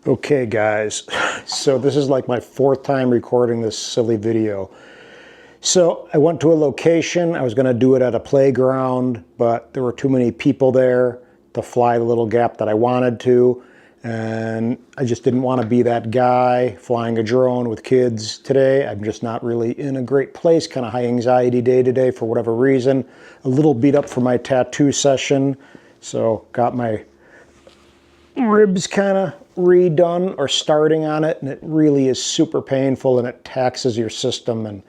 Okay guys, so this is like my fourth time recording this silly video. So I went to a location. I was going to do it at a playground, but there were too many people there to fly the little gap that I wanted to, and I just didn't want to be that guy flying a drone with kids today. I'm just not really in a great place, kind of high anxiety day today for whatever reason. A little beat up for my tattoo session, so got my ribs kind of redone or starting on it, and it really is super painful and it taxes your system, and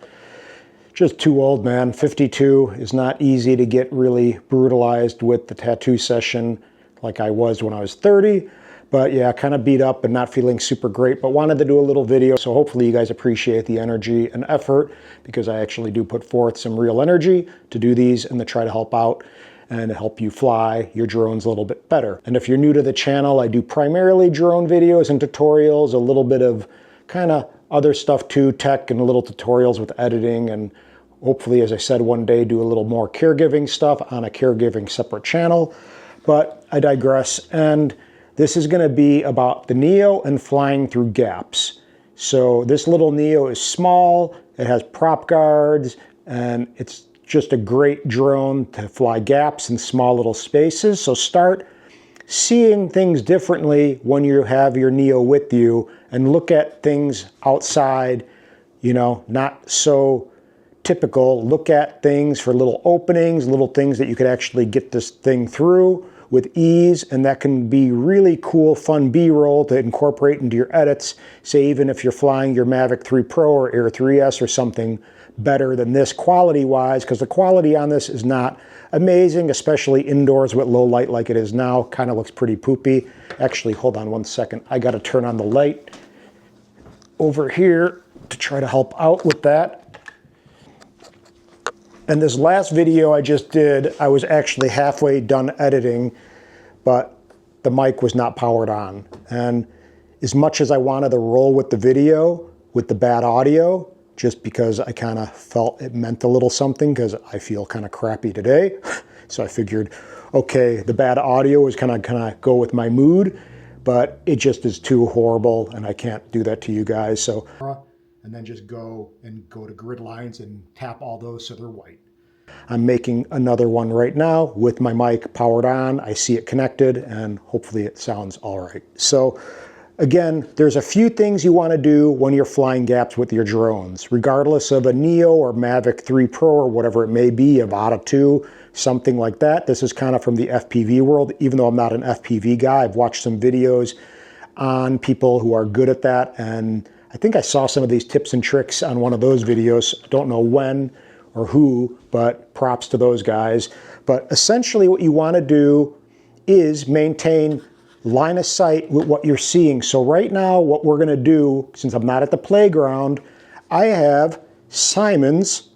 just too old, man. 52 is not easy to get really brutalized with the tattoo session like I was when I was 30. But yeah, kind of beat up and not feeling super great, but wanted to do a little video, so hopefully you guys appreciate the energy and effort, because I actually do put forth some real energy to do these and to try to help out and help you fly your drones a little bit better. And if you're new to the channel, I do primarily drone videos and tutorials, a little bit of kind of other stuff too, tech and little tutorials with editing, and hopefully, as I said, one day do a little more caregiving stuff on a caregiving separate channel. But I digress, and this is going to be about the Neo and flying through gaps. So this little Neo is small, it has prop guards, and it's just a great drone to fly gaps in small little spaces. So start seeing things differently when you have your Neo with you, and look at things outside, you know, not so typical. Look at things for little openings, little things that you could actually get this thing through with ease, and that can be really cool, fun B-roll to incorporate into your edits. Say even if you're flying your Mavic 3 Pro or Air 3S or something better than this quality-wise, because the quality on this is not amazing, especially indoors with low light like it is now. Kind of looks pretty poopy. Actually, hold on one second. I got to turn on the light over here to try to help out with that. And this last video I just did, I was actually halfway done editing, but the mic was not powered on. And as much as I wanted to roll with the video with the bad audio, just because I kind of felt it meant a little something, because I feel kind of crappy today. So I figured, okay, the bad audio is kind of go with my mood, but it just is too horrible and I can't do that to you guys. So, and then just go to grid lines and tap all those so they're white. I'm making another one right now with my mic powered on. I see it connected, and hopefully it sounds all right. So again, there's a few things you want to do when you're flying gaps with your drones, regardless of a Neo or Mavic 3 Pro or whatever it may be, Avata 2, something like that. This is kind of from the FPV world. Even though I'm not an FPV guy, I've watched some videos on people who are good at that, and I think I saw some of these tips and tricks on one of those videos. I don't know when or who, but props to those guys. But essentially what you want to do is maintain line of sight with what you're seeing. So right now what we're going to do, since I'm not at the playground, I have Simon's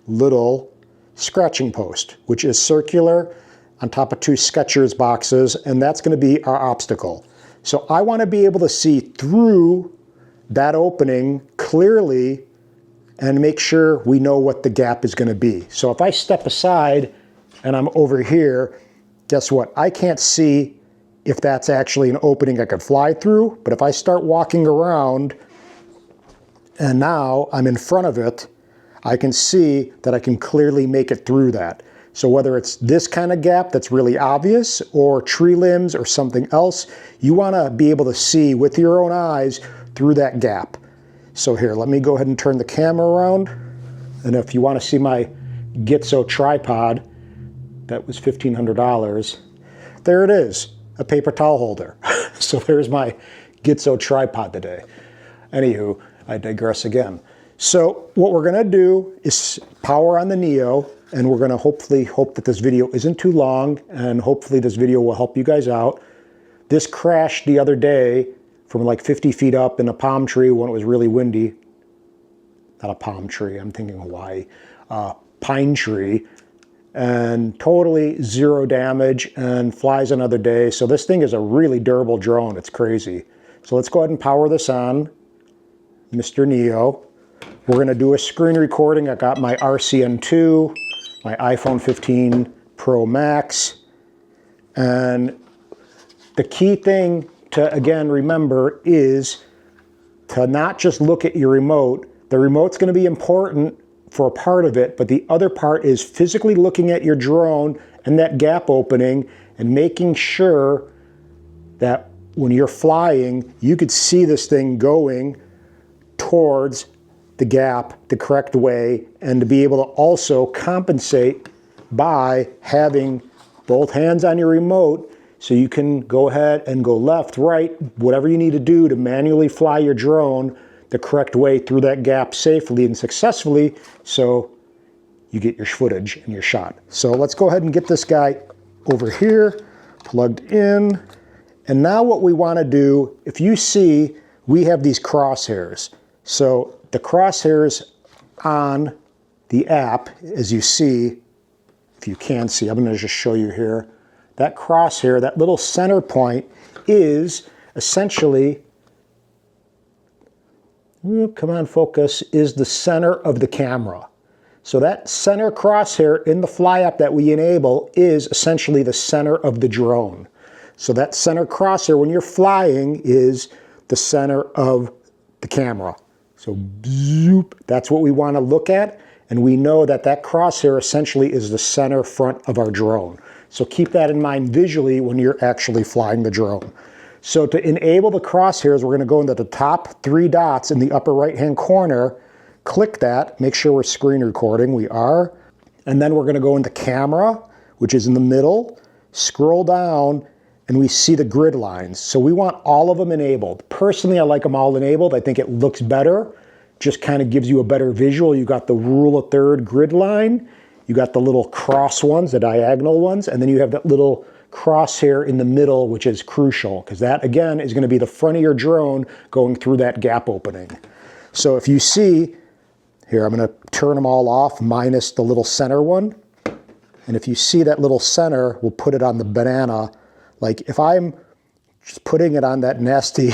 little scratching post, which is circular on top of two Skechers boxes, and that's going to be our obstacle. So I want to be able to see through that opening clearly and make sure we know what the gap is going to be. So if I step aside and I'm over here, guess what? I can't see if that's actually an opening I could fly through, but if I start walking around and now I'm in front of it, I can see that I can clearly make it through that. So whether it's this kind of gap that's really obvious, or tree limbs or something else, you want to be able to see with your own eyes through that gap. So here, let me go ahead and turn the camera around. And if you want to see my Gitzo tripod, that was $1,500. There it is, a paper towel holder. So there's my Gitzo tripod today. Anywho, I digress again. So what we're going to do is power on the Neo, and we're going to hopefully hope that this video isn't too long, and hopefully this video will help you guys out. This crashed the other day from like 50 feet up in a palm tree when it was really windy. Not a palm tree, I'm thinking Hawaii. Pine tree. And totally zero damage, and flies another day. So this thing is a really durable drone. It's crazy. So let's go ahead and power this on, Mr. Neo. We're going to do a screen recording. I got my RCN2, my iPhone 15 Pro Max, and the key thing to, again, remember is to not just look at your remote. The remote's going to be important for a part of it, but the other part is physically looking at your drone and that gap opening and making sure that when you're flying, you could see this thing going towards the gap the correct way, and to be able to also compensate by having both hands on your remote so you can go ahead and go left, right, whatever you need to do to manually fly your drone the correct way through that gap safely and successfully so you get your footage and your shot. So let's go ahead and get this guy over here, plugged in. And now what we want to do, if you see, we have these crosshairs. So the crosshairs on the app, as you see, if you can see, I'm going to just show you here. That crosshair, that little center point is essentially, come on, focus, is the center of the camera. So that center crosshair in the Fly app that we enable is essentially the center of the drone. So that center crosshair when you're flying is the center of the camera. So zoop, that's what we want to look at. And we know that that crosshair essentially is the center front of our drone. So keep that in mind visually when you're actually flying the drone. So to enable the crosshairs, we're going to go into the top 3 dots in the upper right-hand corner, click that, make sure we're screen recording, we are. And then we're going to go into camera, which is in the middle, scroll down, and we see the grid lines. So we want all of them enabled. Personally, I like them all enabled. I think it looks better. Just kind of gives you a better visual. You got the rule of third grid line. You got the little cross ones, the diagonal ones, and then you have that little crosshair in the middle, which is crucial, because that, again, is going to be the front of your drone going through that gap opening. So if you see, here, I'm going to turn them all off, minus the little center one. And if you see that little center, we'll put it on the banana. Like if I'm just putting it on that nasty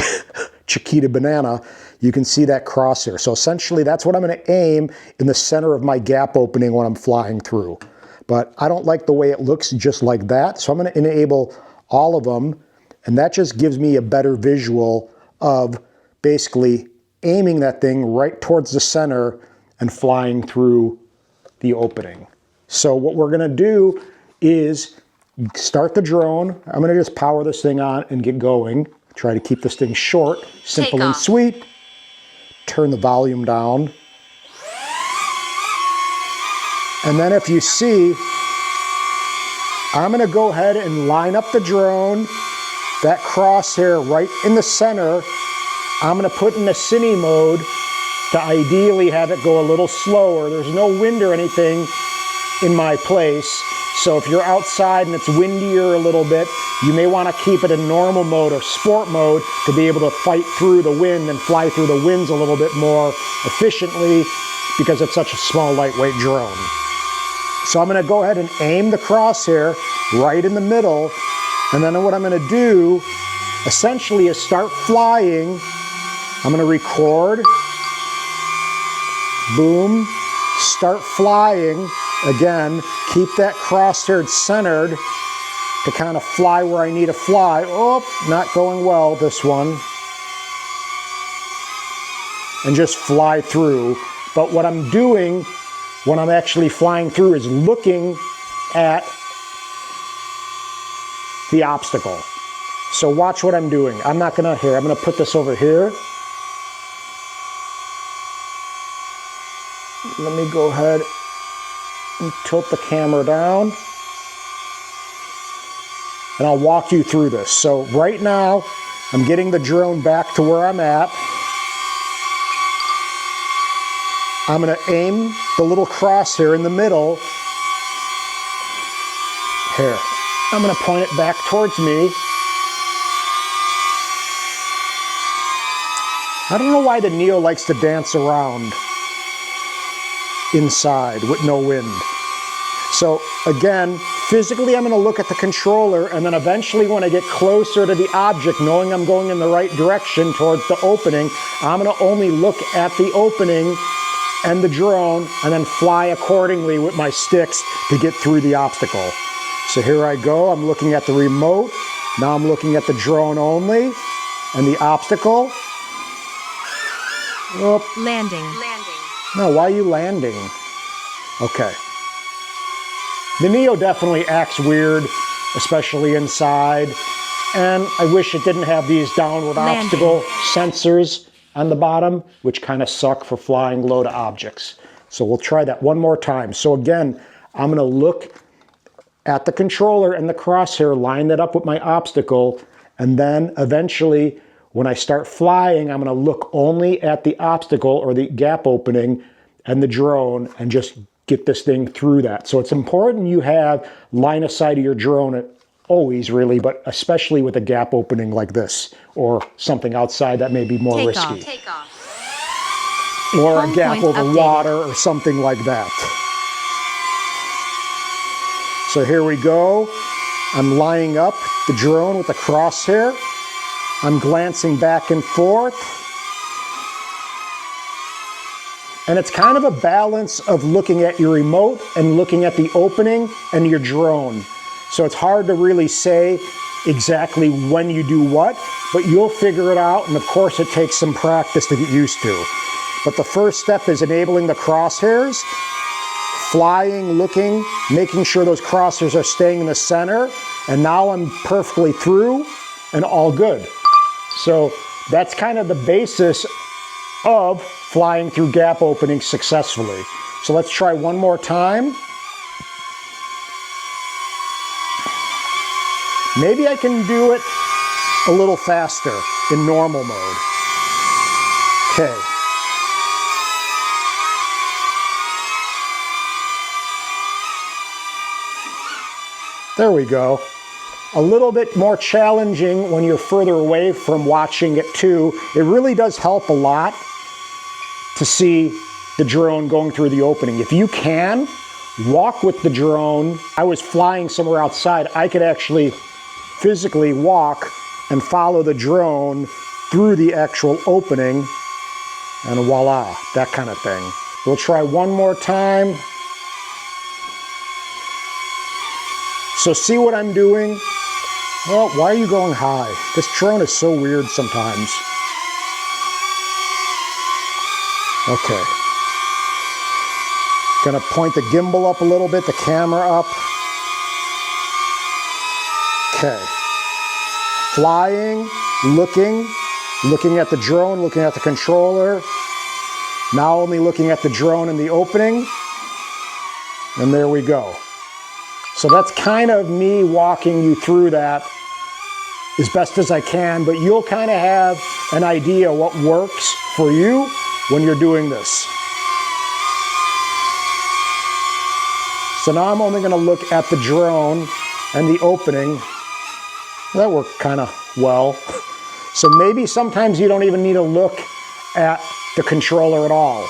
Chiquita banana, you can see that crosshair. So essentially that's what I'm going to aim in the center of my gap opening when I'm flying through. But I don't like the way it looks just like that. So I'm going to enable all of them. And that just gives me a better visual of basically aiming that thing right towards the center and flying through the opening. So what we're going to do is start the drone. I'm going to just power this thing on and get going. Try to keep this thing short, simple and sweet. Turn the volume down. And then if you see, I'm going to go ahead and line up the drone, that crosshair right in the center. I'm going to put in the cine mode to ideally have it go a little slower. There's no wind or anything in my place. So if you're outside and it's windier a little bit, you may want to keep it in normal mode or sport mode to be able to fight through the wind and fly through the winds a little bit more efficiently because it's such a small, lightweight drone. So I'm going to go ahead and aim the crosshair right in the middle. And then what I'm going to do essentially is start flying. I'm going to record. Boom. Start flying. Again, keep that crosshair centered to kind of fly where I need to fly. Oh, not going well, this one. And just fly through. But what I'm doing when I'm actually flying through is looking at the obstacle. So watch what I'm doing. I'm not gonna, here, I'm gonna put this over here. Let me go ahead and tilt the camera down. And I'll walk you through this. So right now, I'm getting the drone back to where I'm at. I'm going to aim the little crosshair in the middle. Here. I'm going to point it back towards me. I don't know why the Neo likes to dance around inside with no wind. So again, physically I'm going to look at the controller, and then eventually when I get closer to the object, knowing I'm going in the right direction towards the opening, I'm going to only look at the opening and the drone and then fly accordingly with my sticks to get through the obstacle. So here I go, I'm looking at the remote, Now I'm looking at the drone only and the obstacle. Oh. Landing. No, why are you landing? Okay. The Neo definitely acts weird, especially inside. And I wish it didn't have these downward obstacle sensors on the bottom, which kind of suck for flying low to objects. So we'll try that one more time. So again, I'm going to look at the controller and the crosshair, line that up with my obstacle, and then eventually when I start flying, I'm going to look only at the obstacle or the gap opening and the drone and just get this thing through that. So it's important you have line of sight of your drone always, really, but especially with a gap opening like this or something outside that may be more risky. Or a gap over water or something like that. So here we go. I'm lining up the drone with the crosshair. I'm glancing back and forth. And it's kind of a balance of looking at your remote and looking at the opening and your drone. So it's hard to really say exactly when you do what, but you'll figure it out. And of course, it takes some practice to get used to. But the first step is enabling the crosshairs, flying, looking, making sure those crosshairs are staying in the center. And now I'm perfectly through and all good. So that's kind of the basis of flying through gap openings successfully. So let's try one more time. Maybe I can do it a little faster in normal mode. Okay. There we go. A little bit more challenging when you're further away from watching it too. It really does help a lot to see the drone going through the opening. If you can, walk with the drone. I was flying somewhere outside. I could actually physically walk and follow the drone through the actual opening, and voila, that kind of thing. We'll try one more time. So see what I'm doing? Well, why are you going high? This drone is so weird sometimes. Okay. Gonna point the gimbal up a little bit, the camera up. Okay. Flying, looking at the drone, looking at the controller. Now only looking at the drone in the opening. And there we go. So that's kind of me walking you through that as best as I can, but you'll kind of have an idea what works for you when you're doing this. So now I'm only going to look at the drone and the opening. That worked kind of well. So maybe sometimes you don't even need to look at the controller at all.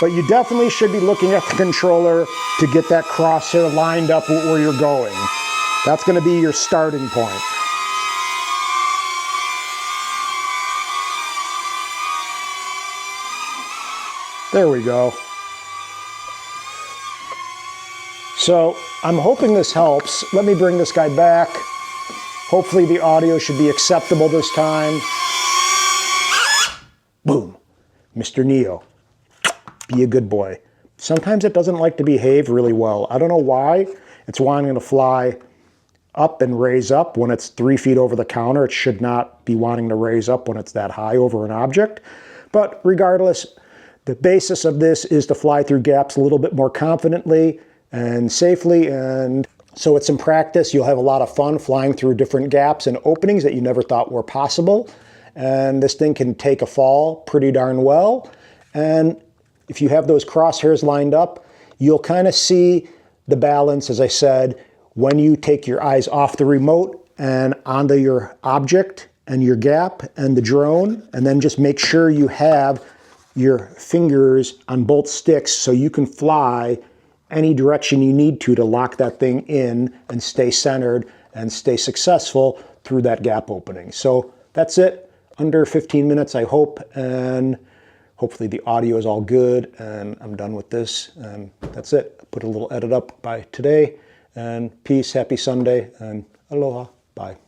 But you definitely should be looking at the controller to get that crosshair lined up with where you're going. That's going to be your starting point. There we go. So I'm hoping this helps. Let me bring this guy back. Hopefully the audio should be acceptable this time. Boom. Mr. Neo. Be a good boy. Sometimes it doesn't like to behave really well. I don't know why. It's wanting to fly up and raise up when it's 3 feet over the counter. It should not be wanting to raise up when it's that high over an object. But regardless, the basis of this is to fly through gaps a little bit more confidently and safely. And so it's some practice. You'll have a lot of fun flying through different gaps and openings that you never thought were possible. And this thing can take a fall pretty darn well. And if you have those crosshairs lined up, you'll kind of see the balance, as I said, when you take your eyes off the remote and onto your object and your gap and the drone, and then just make sure you have your fingers on both sticks so you can fly any direction you need to lock that thing in and stay centered and stay successful through that gap opening. So that's it. Under 15 minutes, I hope, and hopefully the audio is all good, and I'm done with this, and that's it. Put a little edit up by today, And peace, happy Sunday, and aloha. Bye.